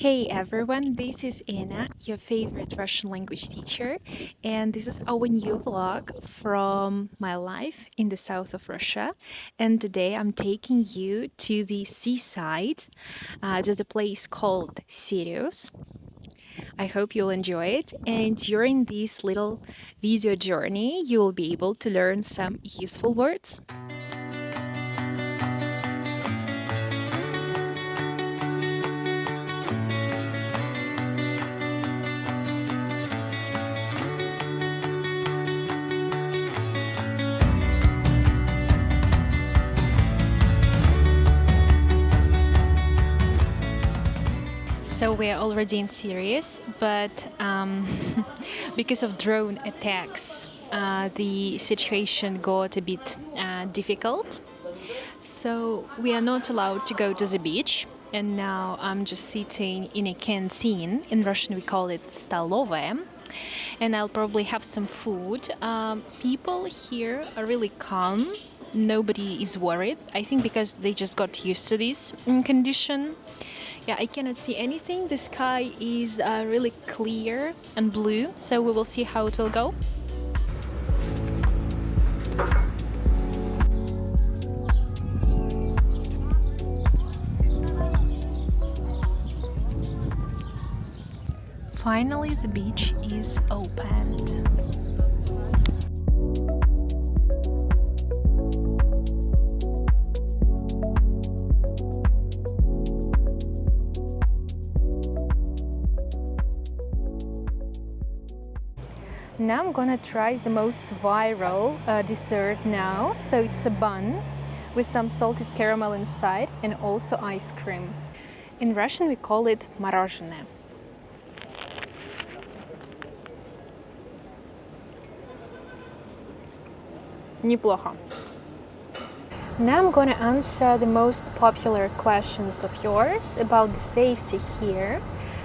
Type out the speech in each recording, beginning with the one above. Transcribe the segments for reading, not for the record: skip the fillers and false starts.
Hey everyone, this is Anna, your favorite Russian language teacher, and this is our new vlog from my life in the south of Russia. And today I'm taking you to the seaside, to the place called Sirius. I hope you'll enjoy it, and during this little video journey, you will be able to learn some useful words. So we're already in Syria, but because of drone attacks, the situation got a bit difficult. So we are not allowed to go to the beach. And now I'm just sitting in a canteen. In Russian, we call it stоловая. And I'll probably have some food. People here are really calm. Nobody is worried. I think because they just got used to this condition. Yeah, I cannot see anything. The sky is really clear and blue, so we will see how it will go. Finally, the beach is opened. Now I'm gonna try the most viral dessert now. So it's a bun with some salted caramel inside and also ice cream. In Russian we call it мороженое. Неплохо. Now I'm gonna answer the most popular questions of yours about the safety here.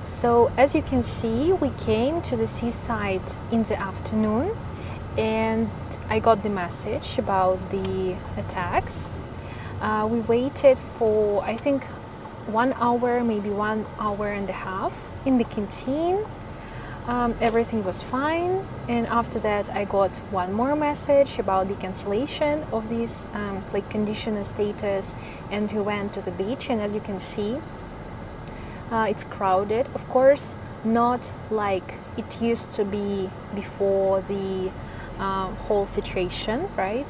So as you can see, we came to the seaside in the afternoon and I got the message about the attacks. We waited for, I think, 1 hour, maybe 1 hour and a half in the canteen. Everything was fine, and after that I got one more message about the cancellation of this condition and status, and we went to the beach. And as you can see, it's crowded, of course, not like it used to be before the whole situation, right?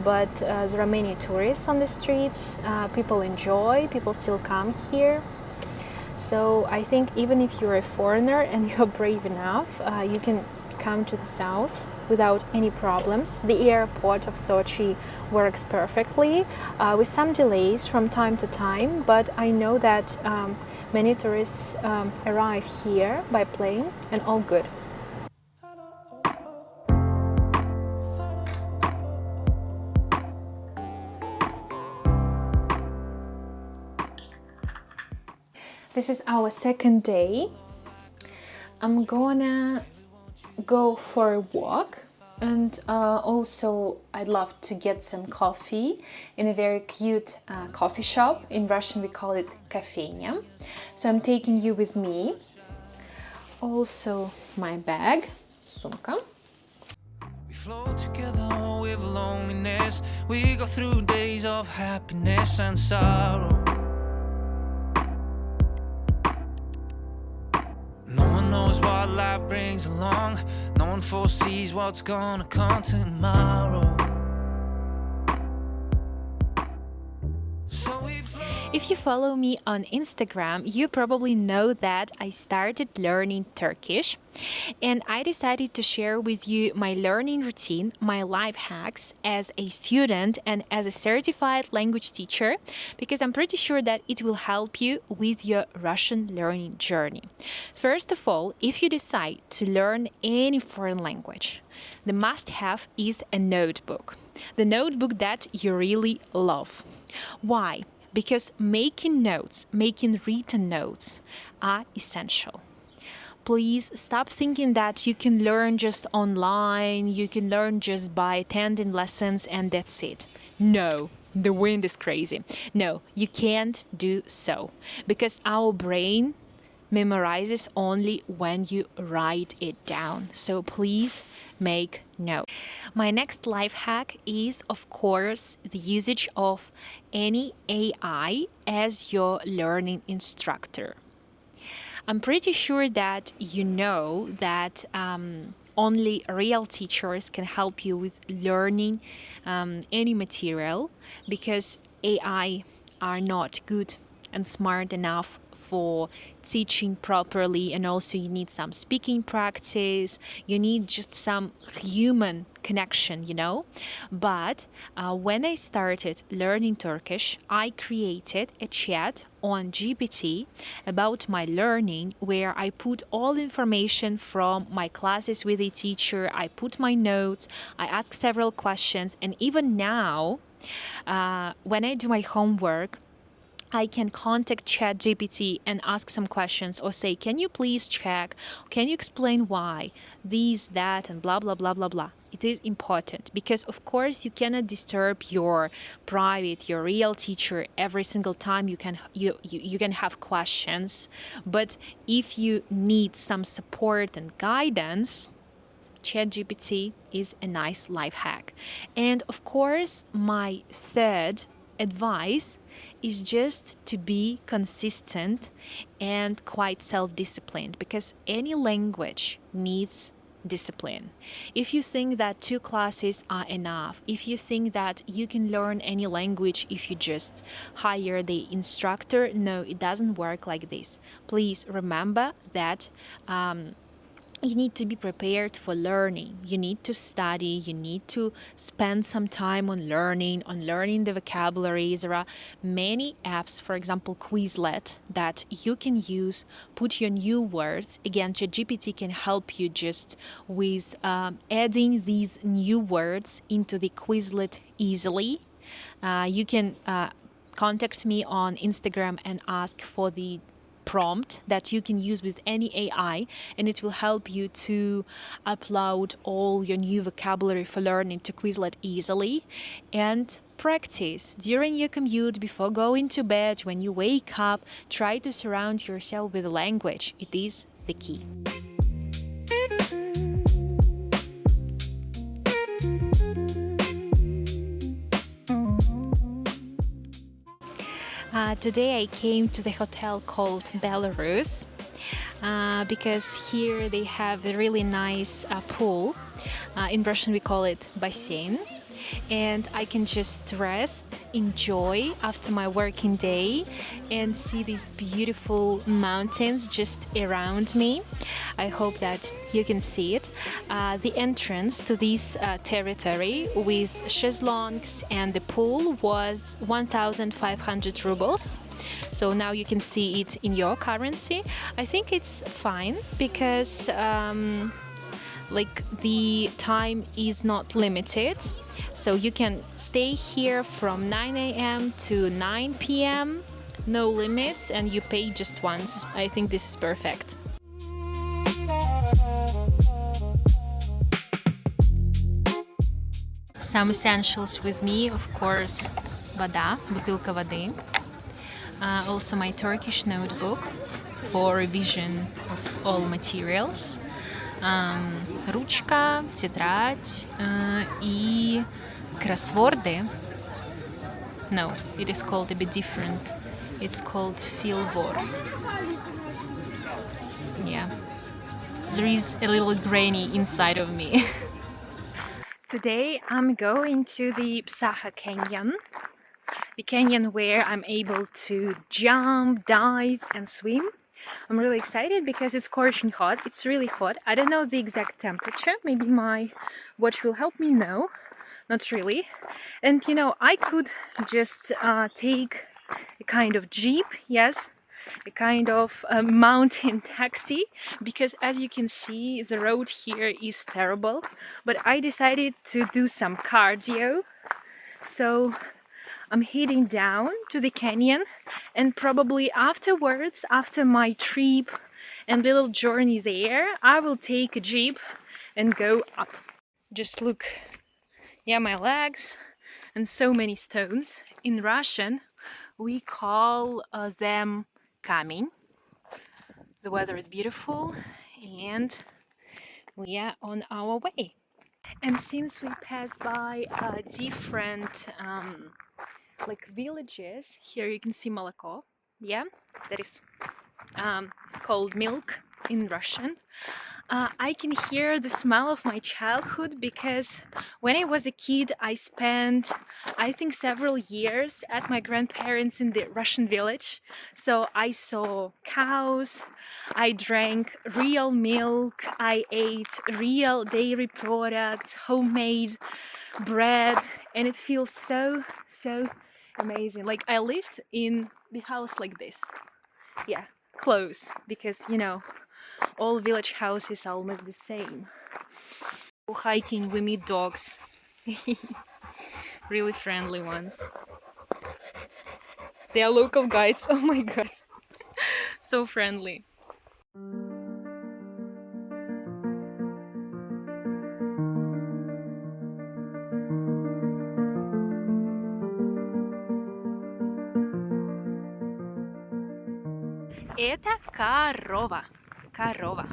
But there are many tourists on the streets. People enjoy, people still come here. So I think even if you're a foreigner and you're brave enough, you can come to the south without any problems. The airport of Sochi works perfectly, with some delays from time to time, but I know that many tourists arrive here by plane and all good. This is our second day. I'm gonna go for a walk, and also I'd love to get some coffee in a very cute coffee shop. In Russian we call it кофейня. So I'm taking you with me. Also my bag, сумка. We flow together with loneliness. We go through days of happiness and sorrow. No one knows what life brings along. No one foresees what's gonna come tomorrow. So we flow. If you follow me on Instagram, you probably know that I started learning Turkish, and I decided to share with you my learning routine, my life hacks as a student and as a certified language teacher, because I'm pretty sure that it will help you with your Russian learning journey. First of all, if you decide to learn any foreign language, the must-have is a notebook. The notebook that you really love. Why? Because making notes, making written notes are essential. Please stop thinking that you can learn just online, you can learn just by attending lessons and that's it. No, the wind is crazy. No, you can't do so, because our brain memorizes only when you write it down. So please make note. My next life hack is, of course, the usage of any AI as your learning instructor. I'm pretty sure that you know that only real teachers can help you with learning any material, because AI are not good and smart enough for teaching properly, and also you need some speaking practice, you need just some human connection, you know. But when I started learning Turkish, I created a chat on GPT about my learning, where I put all information from my classes with a teacher, I put my notes, I ask several questions, and even now when I do my homework, I can contact ChatGPT and ask some questions, or say, can you please check, can you explain why, this, that, and blah, blah, blah, blah, blah. It is important because, of course, you cannot disturb your private, your real teacher every single time you can have questions. But if you need some support and guidance, ChatGPT is a nice life hack. And of course, my third advice is just to be consistent and quite self-disciplined, because any language needs discipline. If you think that 2 classes are enough, if you think that you can learn any language if you just hire the instructor, no, it doesn't work like this. Please remember that you need to be prepared for learning. You need to study. You need to spend some time on learning the vocabularies. There are many apps, for example, Quizlet, that you can use, put your new words. Again, ChatGPT can help you just with adding these new words into the Quizlet easily. You can contact me on Instagram and ask for the prompt that you can use with any AI, and it will help you to upload all your new vocabulary for learning to Quizlet easily. And practice during your commute, before going to bed, when you wake up. Try to surround yourself with language. It is the key. Today I came to the hotel called Belarus because here they have a really nice pool. In Russian we call it бассейн. And I can just rest, enjoy after my working day, and see these beautiful mountains just around me. I hope that you can see it. The entrance to this territory with chaise and the pool was 1,500 rubles. So now you can see it in your currency. I think it's fine because the time is not limited. So you can stay here from 9 a.m. to 9 p.m. No limits, and you pay just once. I think this is perfect. Some essentials with me, of course, вода, бутылка воды. Also my Turkish notebook for revision of all materials. Ручка, тетрадь и кроссворды. No, it is called a bit different. It's called fillword. Yeah, there is a little granny inside of me. Today I'm going to the Psaha Canyon, the canyon where I'm able to jump, dive and swim. I'm really excited because it's scorching hot. It's really hot. I don't know the exact temperature. Maybe my watch will help me know. Not really. And you know, I could just take a kind of jeep, yes, a kind of mountain taxi, because as you can see, the road here is terrible. But I decided to do some cardio. So I'm heading down to the canyon, and probably afterwards, after my trip and little journey there, I will take a jeep and go up. Just look, yeah, my legs and so many stones. In Russian, we call them камень. The weather is beautiful and we are on our way. And since we passed by different like villages, here you can see молоко, yeah, that is called milk in Russian. I can hear the smell of my childhood because when I was a kid, I spent, I think, several years at my grandparents in the Russian village. So I saw cows, I drank real milk, I ate real dairy products, homemade bread, and it feels so, so amazing. Like I lived in the house like this. Yeah, close, because you know, all village houses are almost the same. Hiking, we meet dogs. Really friendly ones. They are local guides. Oh my god. So friendly. Это корова. Корова.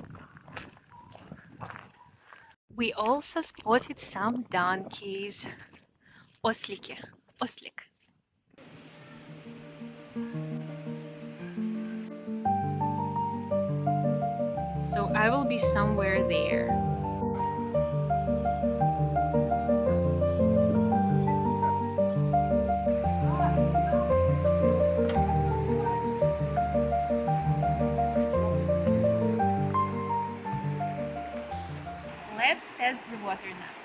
We also spotted some donkeys. Ослики. Ослик. So I will be somewhere there. Let's test the water now.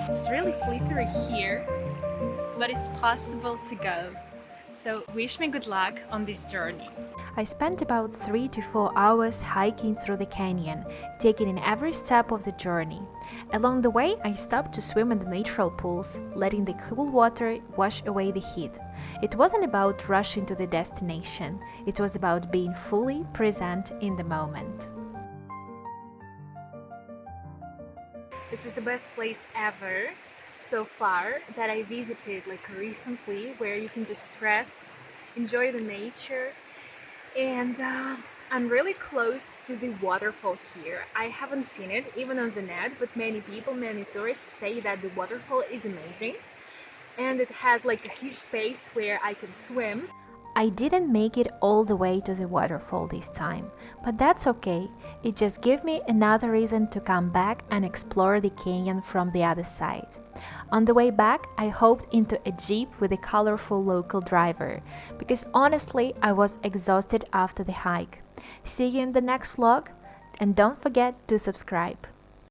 It's really slippery here, but it's possible to go. So wish me good luck on this journey. I spent about 3 to 4 hours hiking through the canyon, taking in every step of the journey. Along the way, I stopped to swim in the natural pools, letting the cool water wash away the heat. It wasn't about rushing to the destination, it was about being fully present in the moment. This is the best place ever so far that I visited like recently, where you can just rest, enjoy the nature, and I'm really close to the waterfall here. I haven't seen it even on the net, but many people, many tourists say that the waterfall is amazing and it has like a huge space where I can swim. I didn't make it all the way to the waterfall this time, but that's okay. It just gave me another reason to come back and explore the canyon from the other side. On the way back, I hopped into a jeep with a colorful local driver, because honestly, I was exhausted after the hike. See you in the next vlog, and don't forget to subscribe.